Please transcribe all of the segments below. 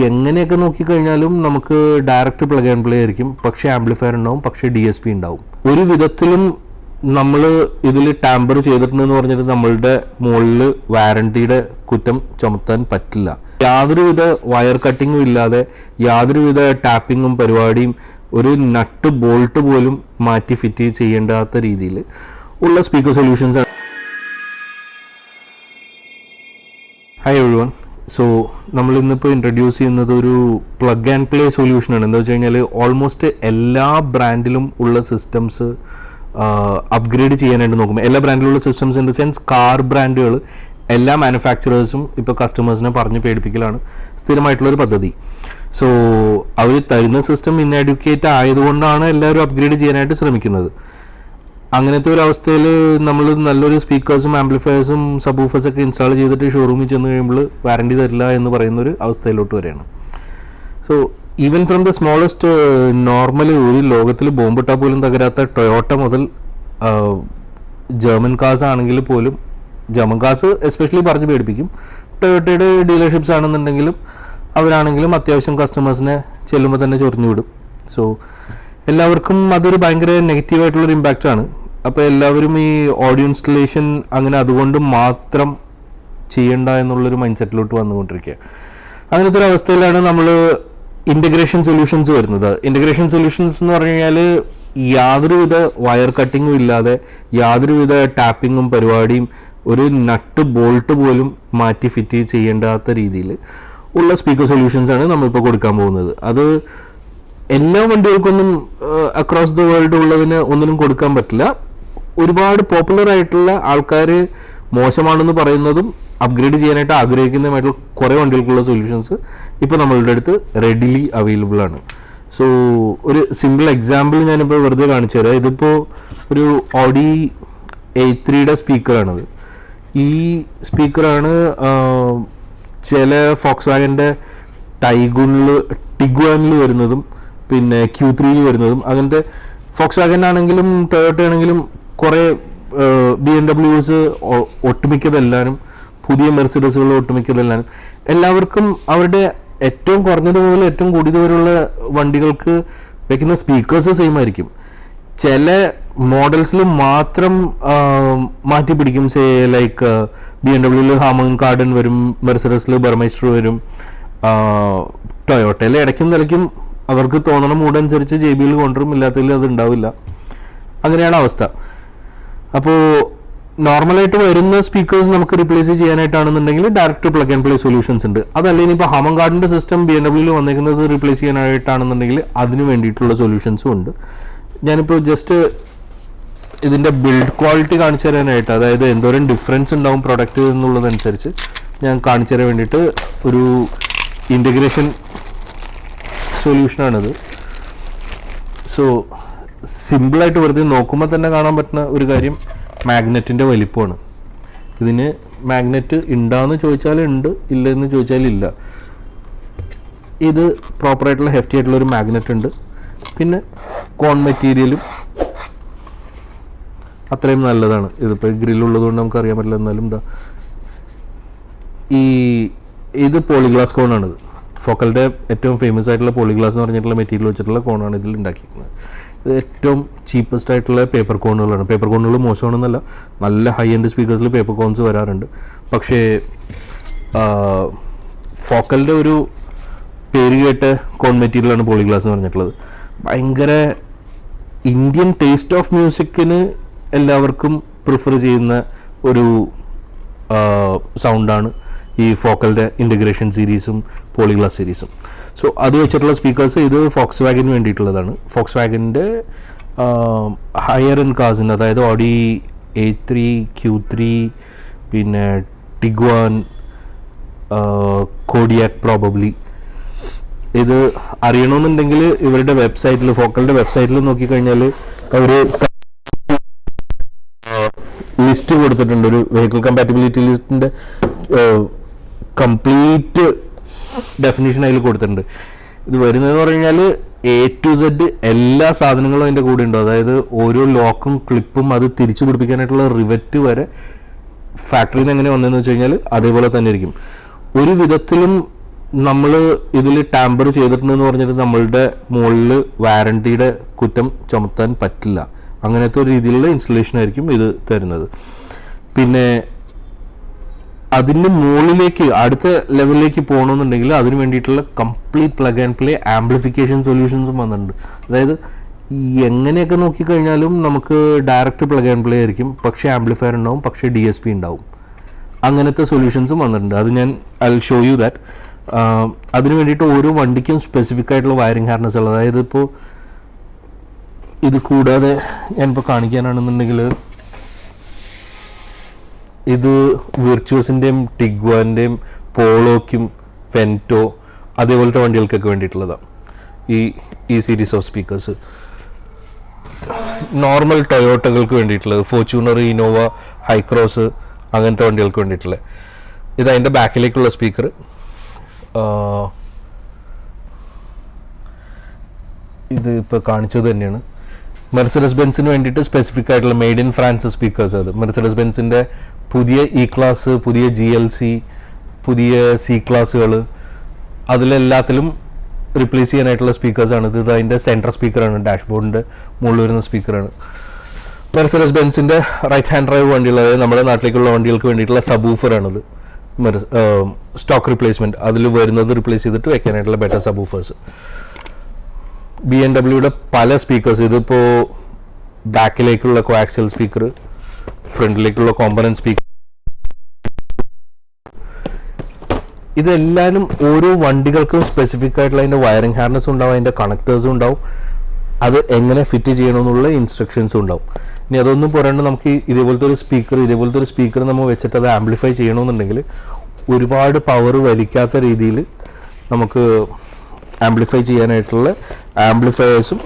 എങ്ങനെയൊക്കെ നോക്കിക്കഴിഞ്ഞാലും നമുക്ക് direct plug and play ആയിരിക്കും. പക്ഷേ ആംപ്ലിഫയർ ഉണ്ടാവും, പക്ഷേ DSP ഉണ്ടാവും. ഒരു വിധത്തിലും നമ്മൾ ഇതിൽ ടാമ്പർ ചെയ്തിട്ടുണ്ടെന്ന് പറഞ്ഞിട്ട് നമ്മളുടെ മുകളിൽ വാറണ്ടിയുടെ കുറ്റം ചുമത്താൻ പറ്റില്ല. യാതൊരുവിധ വയർ കട്ടിങ്ങും ഇല്ലാതെ, യാതൊരുവിധ ടാപ്പിങ്ങും പരിപാടിയും, ഒരു നട്ട് ബോൾട്ട് പോലും മാറ്റി ഫിറ്റ് ചെയ്യേണ്ടാത്ത രീതിയിൽ ഉള്ള സ്പീക്കർ സൊല്യൂഷൻസ് ആണ്. Hi everyone. സോ നമ്മൾ ഇന്നിപ്പോൾ ഇൻട്രൊഡ്യൂസ് ചെയ്യുന്നത് ഒരു പ്ലഗ് ആൻഡ് പ്ലേ സൊല്യൂഷനാണ്. എന്താ വെച്ച് കഴിഞ്ഞാൽ ഓൾമോസ്റ്റ് എല്ലാ ബ്രാൻഡിലും ഉള്ള സിസ്റ്റംസ് അപ്ഗ്രേഡ് ചെയ്യാനായിട്ട് നോക്കും. എല്ലാ ബ്രാൻഡിലുള്ള systems in the sense car ബ്രാൻഡുകൾ എല്ലാ മാനുഫാക്ചറേഴ്സും ഇപ്പോൾ കസ്റ്റമേഴ്സിനെ പറഞ്ഞ് പേടിപ്പിക്കലാണ് സ്ഥിരമായിട്ടുള്ളൊരു പദ്ധതി. സോ അവർ തരുന്ന സിസ്റ്റം ഇൻഎഡ്യൂക്കേറ്റ് ആയതുകൊണ്ടാണ് എല്ലാവരും അപ്ഗ്രേഡ് ചെയ്യാനായിട്ട് ശ്രമിക്കുന്നത്. അങ്ങനത്തെ ഒരു അവസ്ഥയിൽ നമ്മൾ നല്ലൊരു സ്പീക്കേഴ്സും ആംപ്ലിഫയേഴ്സും സബ്വൂഫേഴ്സൊക്കെ ഇൻസ്റ്റാൾ ചെയ്തിട്ട് ഷോറൂമിൽ ചെന്ന് കഴിയുമ്പോൾ വാറണ്ടി തരില്ല എന്ന് പറയുന്നൊരു അവസ്ഥയിലോട്ട് വരികയാണ്. So even from the smallest normal ഒരു ലോകത്തിൽ ബോംബിട്ടാൽ പോലും തകരാത്ത ടൊയോട്ട മുതൽ ജർമ്മൻ കാസ് ആണെങ്കിൽ പോലും, ജർമ്മൻ കാസ് എസ്പെഷ്യലി പറഞ്ഞ് പേടിപ്പിക്കും. ടൊയോട്ടയുടെ ഡീലർഷിപ്സ് ആണെന്നുണ്ടെങ്കിലും അവരാണെങ്കിലും അത്യാവശ്യം കസ്റ്റമേഴ്സിനെ ചെല്ലുമ്പോൾ തന്നെ ചൊറിഞ്ഞു വിടും. സോ എല്ലാവർക്കും അതൊരു ഭയങ്കര നെഗറ്റീവായിട്ടുള്ളൊരു ഇമ്പാക്റ്റ് ആണ്. അപ്പോൾ എല്ലാവരും ഈ ഓഡിയോ ഇൻസ്റ്റലേഷൻ അങ്ങനെ അതുകൊണ്ട് മാത്രം ചെയ്യണ്ട എന്നുള്ളൊരു മൈൻഡ് സെറ്റിലോട്ട് വന്നുകൊണ്ടിരിക്കുക. അങ്ങനത്തെ ഒരു അവസ്ഥയിലാണ് നമ്മൾ ഇൻ്റഗ്രേഷൻ സൊല്യൂഷൻസ് വരുന്നത്. ഇൻ്റഗ്രേഷൻ സൊല്യൂഷൻസ് എന്ന് പറഞ്ഞു കഴിഞ്ഞാൽ യാതൊരുവിധ വയർ കട്ടിങ്ങും ഇല്ലാതെ, യാതൊരുവിധ ടാപ്പിങ്ങും പരിപാടിയും, ഒരു നട്ട് ബോൾട്ട് പോലും മാറ്റി ഫിറ്റ് ചെയ്യേണ്ടാത്ത രീതിയിൽ ഉള്ള സ്പീക്കർ സൊല്യൂഷൻസ് ആണ് നമ്മളിപ്പോൾ കൊടുക്കാൻ പോകുന്നത്. അത് എല്ലാ വണ്ടികൾക്കൊന്നും അക്രോസ് ദ വേൾഡ് ഉള്ളതിന് ഒന്നിനും കൊടുക്കാൻ പറ്റില്ല. ഒരുപാട് പോപ്പുലർ ആയിട്ടുള്ള ആൾക്കാർ മോശമാണെന്ന് പറയുന്നതും അപ്ഗ്രേഡ് ചെയ്യാനായിട്ട് ആഗ്രഹിക്കുന്നതുമായിട്ടുള്ള കുറേ വണ്ടികൾക്കുള്ള സൊല്യൂഷൻസ് ഇപ്പോൾ നമ്മളുടെ അടുത്ത് റെഡിലി അവൈലബിൾ ആണ്. സോ ഒരു സിമ്പിൾ എക്സാമ്പിൾ ഞാനിപ്പോൾ വെറുതെ കാണിച്ചു തരാം. ഇതിപ്പോൾ ഒരു ഓഡി A3യുടെ സ്പീക്കറാണത്. ഈ സ്പീക്കറാണ് ചില ഫോക്സ് വാഗൻ്റെ ടിഗ്വാനിൽ വരുന്നതും പിന്നെ Q3 വരുന്നതും. അങ്ങനത്തെ ഫോക്സ് വാഗൻ ആണെങ്കിലും ടൊയോട്ട ആണെങ്കിലും കുറേ BMWs ഒട്ടുമിക്കതെല്ലാവരും, പുതിയ മെർസിഡസുകൾ ഒട്ടുമിക്കതെല്ലാവരും, എല്ലാവർക്കും അവരുടെ ഏറ്റവും കുറഞ്ഞത് മുതൽ ഏറ്റവും കൂടിയത് വരെയുള്ള വണ്ടികൾക്ക് വയ്ക്കുന്ന സ്പീക്കേഴ്സ് സെയിം ആയിരിക്കും. ചില മോഡൽസിൽ മാത്രം മാറ്റി പിടിക്കും. സേ ലൈക്ക് BMW ഹാമൻ കാർഡൻ വരും, മെർസിഡസിൽ ബർമൈസ്റ്റർ വരും, ടൊയോട്ടയിൽ ഇടയ്ക്കും നിലയ്ക്കും അവർക്ക് തോന്നണ മൂടനുസരിച്ച് JBL കൊണ്ടുവരും, ഇല്ലാത്തതിൽ അത് ഉണ്ടാവില്ല. അങ്ങനെയാണ് അവസ്ഥ. അപ്പോൾ നോർമലായിട്ട് വരുന്ന സ്പീക്കേഴ്സ് നമുക്ക് റീപ്ലേസ് ചെയ്യാനായിട്ടാണെന്നുണ്ടെങ്കിൽ direct plug and play solutions ഉണ്ട്. അതല്ല ഇനിയിപ്പോൾ ഹാമൻ കാർഡിൻ്റെ സിസ്റ്റം BMW വന്നേക്കുന്നത് റീപ്ലേസ് ചെയ്യാനായിട്ടാണെന്നുണ്ടെങ്കിൽ അതിന് വേണ്ടിയിട്ടുള്ള സൊല്യൂഷൻസും ഉണ്ട്. ഞാനിപ്പോൾ ജസ്റ്റ് ഇതിൻ്റെ ബിൽഡ് ക്വാളിറ്റി കാണിച്ചു തരാനായിട്ട്, അതായത് എന്തോരം ഡിഫറൻസ് ഉണ്ടാവും പ്രൊഡക്റ്റ് എന്നുള്ളതനുസരിച്ച് ഞാൻ കാണിച്ചു തരാൻ വേണ്ടിയിട്ട് ഒരു ഇൻ്റഗ്രേഷൻ സൊല്യൂഷനാണിത്. സോ സിമ്പിളായിട്ട് വെറുതെ നോക്കുമ്പോൾ തന്നെ കാണാൻ പറ്റുന്ന ഒരു കാര്യം മാഗ്നറ്റിൻ്റെ വലിപ്പമാണ്. ഇതിന് മാഗ്നറ്റ് ഉണ്ടാന്ന് ചോദിച്ചാൽ ഉണ്ട്, ഇല്ലെന്ന് ചോദിച്ചാൽ ഇല്ല. ഇത് പ്രോപ്പറായിട്ടുള്ള ഹെഫ്റ്റി ആയിട്ടുള്ളൊരു മാഗ്നറ്റ് ഉണ്ട്. പിന്നെ കോൺ മെറ്റീരിയലും അത്രയും നല്ലതാണ്. ഇതിപ്പോൾ ഗ്രില്ലുള്ളത് കൊണ്ട് നമുക്ക് അറിയാൻ പറ്റില്ല. എന്നാലും എന്താ ഇത് പോളിഗ്ലാസ് കോണാണിത്. ഫോക്കലിൻ്റെ ഏറ്റവും ഫേമസ് ആയിട്ടുള്ള പോളിഗ്ലാസ് എന്ന് പറഞ്ഞിട്ടുള്ള മെറ്റീരിയൽ വെച്ചിട്ടുള്ള കോണാണ് ഇതിൽ ഉണ്ടാക്കിയിരിക്കുന്നത്. ഇത് ഏറ്റവും ചീപ്പസ്റ്റ് ആയിട്ടുള്ള പേപ്പർ കോണുകളാണ്. പേപ്പർ കോണുകൾ മോശമാണെന്നല്ല, നല്ല ഹൈ എൻഡ് സ്പീക്കേഴ്സിൽ പേപ്പർ കോൺസ് വരാറുണ്ട്. പക്ഷേ ഫോക്കലിൻ്റെ ഒരു പേര് കേട്ട കോൺ മെറ്റീരിയലാണ് പോളിഗ്ലാസ് എന്ന് പറഞ്ഞിട്ടുള്ളത്. ഭയങ്കര ഇന്ത്യൻ ടേസ്റ്റ് ഓഫ് മ്യൂസിക്കിന് എല്ലാവർക്കും പ്രിഫർ ചെയ്യുന്ന ഒരു സൗണ്ടാണ് ഈ ഫോക്കലിൻ്റെ ഇൻ്റഗ്രേഷൻ സീരീസും പോളിഗ്ലാസ് സീരീസും. സോ അത് വെച്ചിട്ടുള്ള സ്പീക്കേഴ്സ് ഇത് ഫോക്സ് വാഗന് വേണ്ടിയിട്ടുള്ളതാണ്. ഫോക്സ് വാഗൻ്റെ ഹയർ എൻഡ് കാസിന്, അതായത് ഓഡി A3, Q3, പിന്നെ ടിഗ്വാൻ, കോഡിയാക് പ്രോബബ്ലി. ഇത് അറിയണമെന്നുണ്ടെങ്കിൽ ഇവരുടെ വെബ്സൈറ്റിൽ, ഫോക്കലിൻ്റെ വെബ്സൈറ്റിൽ നോക്കിക്കഴിഞ്ഞാൽ അവർ ലിസ്റ്റ് കൊടുത്തിട്ടുണ്ട്. ഒരു വെഹിക്കിൾ കമ്പാറ്റബിലിറ്റി ലിസ്റ്റിൻ്റെ കംപ്ലീറ്റ് ഡെഫിനിഷൻ അതിൽ കൊടുത്തിട്ടുണ്ട്. ഇത് വരുന്നതെന്ന് പറഞ്ഞു കഴിഞ്ഞാൽ A to Z എല്ലാ സാധനങ്ങളും അതിൻ്റെ കൂടെ ഉണ്ട്. അതായത് ഓരോ ലോക്കും ക്ലിപ്പും അത് തിരിച്ചു പിടിപ്പിക്കാനായിട്ടുള്ള റിവറ്റ് വരെ ഫാക്ടറിയിൽ നിന്ന് എങ്ങനെ വന്നതെന്ന് വെച്ച് കഴിഞ്ഞാൽ അതേപോലെ തന്നെ ഇരിക്കും. ഒരു വിധത്തിലും നമ്മൾ ഇതിൽ ടാമ്പർ ചെയ്തിട്ടുണ്ടെന്ന് പറഞ്ഞിട്ട് നമ്മളുടെ മുകളിൽ വാറണ്ടിയുടെ കുറ്റം ചുമത്താൻ പറ്റില്ല. അങ്ങനത്തെ ഒരു രീതിയിലുള്ള ഇൻസ്റ്റലേഷൻ ആയിരിക്കും ഇത് തരുന്നത്. പിന്നെ അതിൻ്റെ മുകളിലേക്ക് അടുത്ത ലെവലിലേക്ക് പോകണമെന്നുണ്ടെങ്കിൽ അതിന് വേണ്ടിയിട്ടുള്ള complete plug and play amplification സൊല്യൂഷൻസും വന്നിട്ടുണ്ട്. അതായത് എങ്ങനെയൊക്കെ നോക്കിക്കഴിഞ്ഞാലും നമുക്ക് ഡയറക്റ്റ് പ്ലഗ് ആൻഡ് പ്ലേ ആയിരിക്കും, പക്ഷേ ആംപ്ലിഫയർ ഉണ്ടാവും, പക്ഷേ DSP ഉണ്ടാവും. അങ്ങനത്തെ സൊല്യൂഷൻസും വന്നിട്ടുണ്ട്. അത് ഞാൻ I will show you that. അതിന് വേണ്ടിയിട്ട് ഓരോ വണ്ടിക്കും സ്പെസിഫിക് ആയിട്ടുള്ള വയറിംഗ് ഹാർനസ് ഉള്ളത്. അതായത് ഇപ്പോൾ ഇത് കൂടാതെ ഞാനിപ്പോൾ കാണിക്കാനാണെന്നുണ്ടെങ്കിൽ ഇത് വിർച്വസിൻ്റെയും ടിഗ്വാൻ്റെയും പോളോയ്ക്കും ഫെൻറ്റോ അതേപോലത്തെ വണ്ടികൾക്കൊക്കെ വേണ്ടിയിട്ടുള്ളതാണ് ഈ സീരീസ് ഓഫ് സ്പീക്കേഴ്സ്. നോർമൽ ടൊയോട്ടകൾക്ക് വേണ്ടിയിട്ടുള്ളത്, ഫോർച്യൂണർ, ഇന്നോവ, ഹൈക്രോസ് അങ്ങനത്തെ വണ്ടികൾക്ക് വേണ്ടിയിട്ടുള്ളത്. ഇത് അതിൻ്റെ ബാക്കിലേക്കുള്ള സ്പീക്കർ. ഇത് ഇപ്പോൾ കാണിച്ചത് തന്നെയാണ്. മെർസിഡസ് ബെൻസിന് വേണ്ടിയിട്ട് സ്പെസിഫിക് ആയിട്ടുള്ള മെയ്ഡ് ഇൻ ഫ്രാൻസ് സ്പീക്കേഴ്സ്. അത് മെർസിഡസ് ബെൻസിൻ്റെ പുതിയ ക്ലാസ്, പുതിയ GLC, പുതിയ C ക്ലാസ്സുകൾ, അതിലെല്ലാത്തിലും റിപ്ലേസ് ചെയ്യാനായിട്ടുള്ള സ്പീക്കേഴ്സാണ് ഇത്. അതിൻ്റെ സെൻട്രൽ സ്പീക്കറാണ്, ഡാഷ്ബോർഡിൻ്റെ മുകളിൽ വരുന്ന സ്പീക്കറാണ്. മെർസിഡസ് ബെൻസിൻ്റെ റൈറ്റ് ഹാൻഡ് ഡ്രൈവ് വണ്ടികൾ, അതായത് നമ്മുടെ നാട്ടിലേക്കുള്ള വണ്ടികൾക്ക് വേണ്ടിയിട്ടുള്ള സബൂഫറാണിത്. സ്റ്റോക്ക് റിപ്ലേസ്മെൻറ്റ് അതിൽ വരുന്നത് റിപ്ലേസ് ചെയ്തിട്ട് വെക്കാനായിട്ടുള്ള ബെറ്റർ സബൂഫേഴ്സ്. BMW പല സ്പീക്കേഴ്സ്, ഇതിപ്പോൾ ബാക്കിലേക്കുള്ള കോആക്സിയൽ സ്പീക്കർ, ഫ്രണ്ടിലേക്കുള്ള കോമ്പണന്റ് സ്പീക്കർ, ഇതെല്ലാനും ഓരോ വണ്ടികൾക്കും സ്പെസിഫിക് ആയിട്ടുള്ള അതിൻ്റെ വയറിംഗ് ഹാർനസ് ഉണ്ടാവും, അതിൻ്റെ കണക്ടേഴ്സും ഉണ്ടാവും, അത് എങ്ങനെ ഫിറ്റ് ചെയ്യണമെന്നുള്ള ഇൻസ്ട്രക്ഷൻസും ഉണ്ടാവും. ഇനി അതൊന്നും പോരാണ്ട് നമുക്ക് ഇതേപോലത്തെ ഒരു സ്പീക്കർ നമ്മൾ വെച്ചിട്ട് അത് ആംപ്ലിഫൈ ചെയ്യണമെന്നുണ്ടെങ്കിൽ ഒരുപാട് പവർ വലിക്കാത്ത രീതിയിൽ നമുക്ക് ആംപ്ലിഫൈ ചെയ്യാനായിട്ടുള്ള ആംപ്ലിഫയേഴ്സും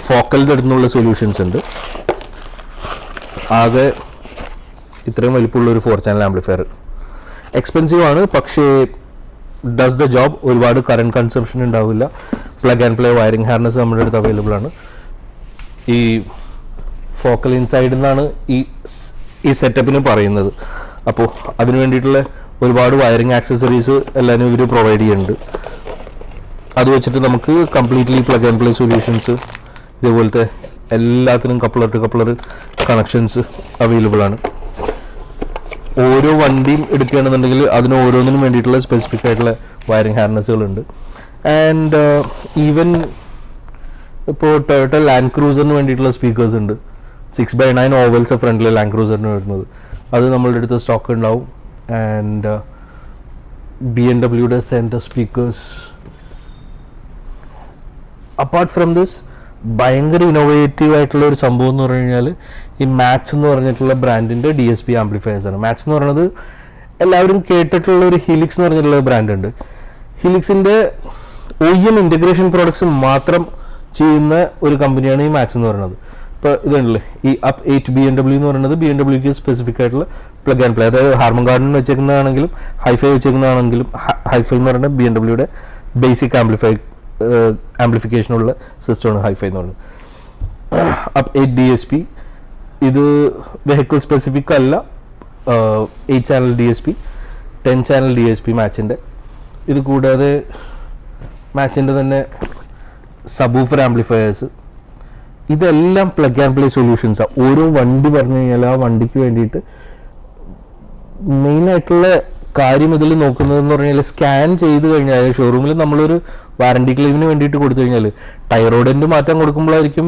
ഫോക്കലിൻ്റെ അടുത്തുനിന്നുള്ള സൊല്യൂഷൻസ് ഉണ്ട്. ആകെ ഇത്രയും വലിപ്പമുള്ളൊരു 4 ചാനൽ ആംപ്ലിഫയർ എക്സ്പെൻസീവ് ആണ്, പക്ഷേ ഡസ് ദ ജോബ്. ഒരുപാട് കറണ്ട് കൺസംഷൻ ഉണ്ടാവില്ല. Plug and play wiring harness നമ്മുടെ അടുത്ത് അവൈലബിൾ ആണ്. ഈ ഫോക്കൽ ഇൻസൈഡിൽ നിന്നാണ് ഈ സെറ്റപ്പിന് പറയുന്നത്. അപ്പോൾ അതിന് വേണ്ടിയിട്ടുള്ള ഒരുപാട് വയറിംഗ് ആക്സസറീസ് എല്ലാവരും ഇവർ പ്രൊവൈഡ് ചെയ്യുന്നുണ്ട്. അത് വെച്ചിട്ട് നമുക്ക് completely plug and play solutions ഇതേപോലത്തെ എല്ലാത്തിനും coupler to coupler connections available ആണ്. ഓരോ വണ്ടിയും എടുക്കുകയാണെന്നുണ്ടെങ്കിൽ അതിന് ഓരോന്നിനും വേണ്ടിയിട്ടുള്ള സ്പെസിഫിക് ആയിട്ടുള്ള വയറിംഗ് ഹാർനസുകളുണ്ട്. ആൻഡ് ഈവൻ ഇപ്പോൾ ടൊയോട്ട ലാൻഡ് ക്രൂസറിന് വേണ്ടിയിട്ടുള്ള സ്പീക്കേഴ്സ് ഉണ്ട്. 6x9 ഓവൽസ് ഫ്രണ്ടിലെ ലാൻഡ് ക്രൂസറിന് വരുന്നത്, അത് നമ്മളുടെ അടുത്ത് സ്റ്റോക്ക് ഉണ്ടാവും. And BMW centre speakers. Apart from this ഭയങ്കര ഇന്നോവേറ്റീവ് ആയിട്ടുള്ള ഒരു സംഭവം എന്ന് പറഞ്ഞു കഴിഞ്ഞാൽ ഈ മാക്സ് എന്ന് പറഞ്ഞിട്ടുള്ള ബ്രാൻഡിൻ്റെ DSP ആംപ്ലിഫയേഴ്സ് ആണ്. മാക്സ് എന്ന് പറയുന്നത് എല്ലാവരും കേട്ടിട്ടുള്ള ഒരു ഹിലിക്സ് എന്ന് പറഞ്ഞിട്ടുള്ള ബ്രാൻഡ് ഉണ്ട്. ഹിലിക്സിൻ്റെ OEM ഇൻ്റഗ്രേഷൻ പ്രോഡക്ട്സ് മാത്രം ചെയ്യുന്ന ഒരു കമ്പനിയാണ് ഈ മാക്സ് എന്ന് പറയുന്നത്. ഇപ്പോൾ ഇതുണ്ടല്ലേ ഈ അപ്പ് 8 BMW എന്ന് പറയുന്നത് BMWക്ക് സ്പെസിഫിക് ആയിട്ടുള്ള പ്ലഗ് ആൻഡ് പ്ലേ, അതായത് ഹാർമൺ ഗാർഡൻ വെച്ചേക്കുന്നതാണെങ്കിലും ഹൈഫൈ വെച്ചേക്കുന്നതാണെങ്കിലും, ഹൈഫൈ എന്ന് പറയുന്നത് BMWയുടെ ബേസിക് ആംപ്ലിഫിക്കേഷനുള്ള സിസ്റ്റമാണ് ഹൈഫൈ എന്ന് പറയുന്നത്. അപ്പ് 8 DSP ഇത് വെഹിക്കിൾ സ്പെസിഫിക് അല്ല, 8 ചാനൽ DSP, 10 ചാനൽ DSP മാച്ചിൻ്റെ. ഇത് കൂടാതെ മാച്ചിൻ്റെ തന്നെ സബൂഫർ ആംപ്ലിഫയേഴ്സ്, ഇതെല്ലാം പ്ലഗ് ആൻഡ് പ്ലേ സൊല്യൂഷൻസാണ്. ഓരോ വണ്ടി പറഞ്ഞു കഴിഞ്ഞാൽ ആ വണ്ടിക്ക് വേണ്ടിയിട്ട് മെയിനായിട്ടുള്ള കാര്യം ഇതിൽ നോക്കുന്നതെന്ന് പറഞ്ഞാൽ സ്കാൻ ചെയ്ത് കഴിഞ്ഞാൽ ഷോറൂമിൽ നമ്മളൊരു വാറണ്ടി ക്ലെയിമിന് വേണ്ടിയിട്ട് കൊടുത്തു കഴിഞ്ഞാൽ ടയറോഡിൻ്റെ മാറ്റം കൊടുക്കുമ്പോഴായിരിക്കും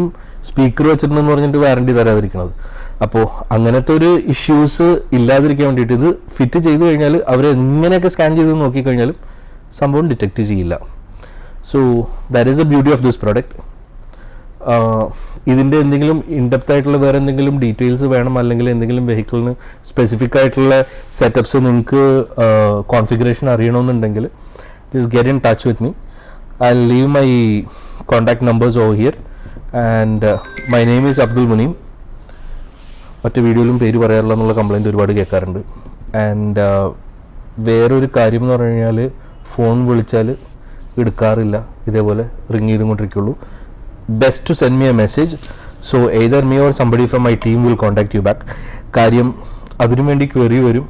സ്പീക്കർ വെച്ചിട്ടുണ്ടെന്ന് പറഞ്ഞിട്ട് വാറണ്ടി തരാതിരിക്കുന്നത്. അപ്പോൾ അങ്ങനത്തെ ഒരു ഇഷ്യൂസ് ഇല്ലാതിരിക്കാൻ വേണ്ടിയിട്ട് ഇത് ഫിറ്റ് ചെയ്ത് കഴിഞ്ഞാൽ അവർ എങ്ങനെയൊക്കെ സ്കാൻ ചെയ്ത് നോക്കിക്കഴിഞ്ഞാലും സംഭവം ഡിറ്റക്റ്റ് ചെയ്യില്ല. So that is the beauty of this product. ഇതിൻ്റെ എന്തെങ്കിലും ഇൻഡെപ്ത് ആയിട്ടുള്ള വേറെ എന്തെങ്കിലും ഡീറ്റെയിൽസ് വേണം, അല്ലെങ്കിൽ എന്തെങ്കിലും വെഹിക്കിളിന് സ്പെസിഫിക് ആയിട്ടുള്ള സെറ്റപ്സ് നിങ്ങൾക്ക് കോൺഫിഗറേഷൻ അറിയണമെന്നുണ്ടെങ്കിൽ just get in touch with me. I leave my contact numbers over here and my name is Abdul Muneem. മറ്റു വീഡിയോയിലും പേര് പറയാറില്ല എന്നുള്ള കംപ്ലയിൻറ്റ് ഒരുപാട് കേൾക്കാറുണ്ട്. ആൻഡ് വേറൊരു കാര്യം എന്ന് പറഞ്ഞു കഴിഞ്ഞാൽ ഫോൺ വിളിച്ചാൽ എടുക്കാറില്ല, ഇതേപോലെ ring ചെയ്തുകൊണ്ടിരിക്കുള്ളൂ. Best to send me a message, so either me or somebody from my team will contact you back. കാര്യം അതിനുവേണ്ടി ക്വറി വരും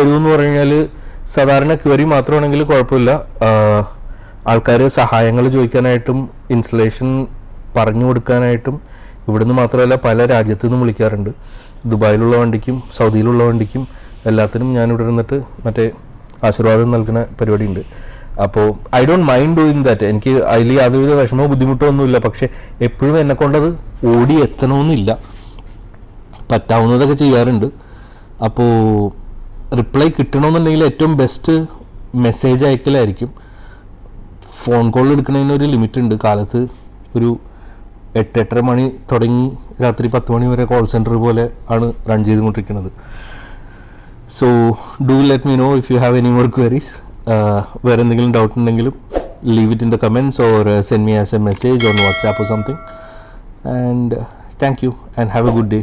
എന്ന് പറഞ്ഞു കഴിഞ്ഞാൽ സാധാരണ ക്വറി മാത്രമാണെങ്കിൽ കുഴപ്പമില്ല. ആൾക്കാർ സഹായങ്ങൾ ചോദിക്കാനായിട്ടും ഇൻസ്റ്റലേഷൻ പറഞ്ഞു കൊടുക്കാനായിട്ടും ഇവിടുന്ന് മാത്രമല്ല പല രാജ്യത്തു നിന്നും വിളിക്കാറുണ്ട്. ദുബായിലുള്ള വണ്ടിക്കും സൗദിയിലുള്ള വണ്ടിക്കും എല്ലാത്തിനും ഞാനിവിടെ ഇരുന്നിട്ട് മറ്റേ ആശീർവാദം നൽകുന്ന പരിപാടിയുണ്ട്. അപ്പോൾ I don't mind doing that. എനിക്ക് അതിൽ യാതൊരുവിധ വിഷമോ ബുദ്ധിമുട്ടോ ഒന്നുമില്ല. പക്ഷേ എപ്പോഴും എന്നെക്കൊണ്ടത് ഓടി എത്തണമെന്നില്ല, പറ്റാവുന്നതൊക്കെ ചെയ്യാറുണ്ട്. അപ്പോൾ റിപ്ലൈ കിട്ടണമെന്നുണ്ടെങ്കിൽ ഏറ്റവും ബെസ്റ്റ് മെസ്സേജ് അയക്കലായിരിക്കും. ഫോൺ കോൾ എടുക്കുന്നതിന് ഒരു ലിമിറ്റ് ഉണ്ട്. കാലത്ത് ഒരു 8-8:30 മണി തുടങ്ങി രാത്രി 10 മണി വരെ കോൾ സെൻറ്റർ പോലെ ആണ് റൺ ചെയ്തുകൊണ്ടിരിക്കുന്നത്. So do let me know if you have any more queries. വേറെ എന്തെങ്കിലും ഡൗട്ട് ഉണ്ടെങ്കിലും leave it in the comments or send me as A message on WhatsApp or something. And thank you and have A good day.